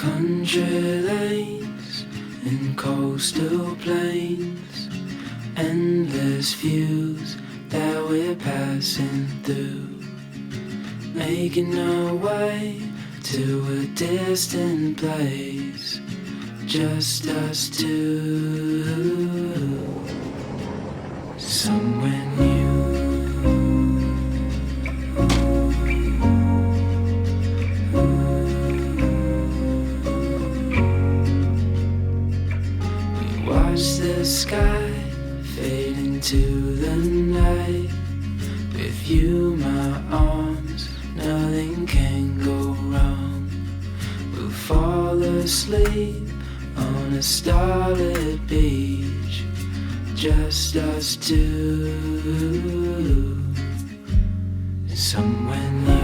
country lanes and coastal plains, endless views that we're passing through, making our way to a distant place, just us two, somewhere new. We watch the sky fade into the night. With you, my arms, nothing can go wrong. We'll fall asleep on a starlit beach, just us two, somewhere new.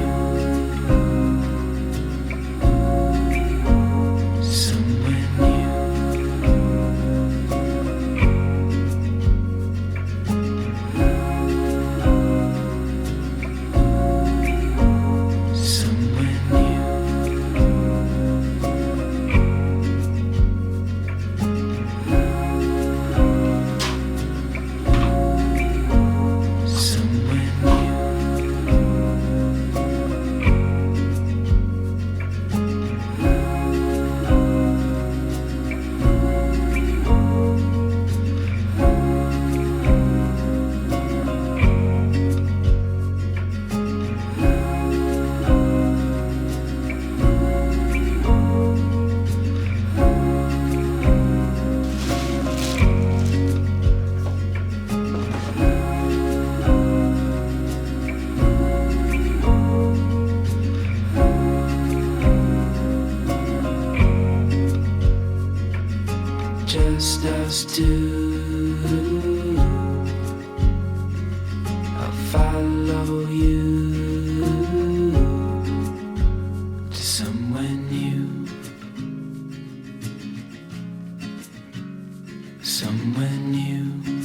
Just us two, I'll follow you to somewhere new, somewhere new.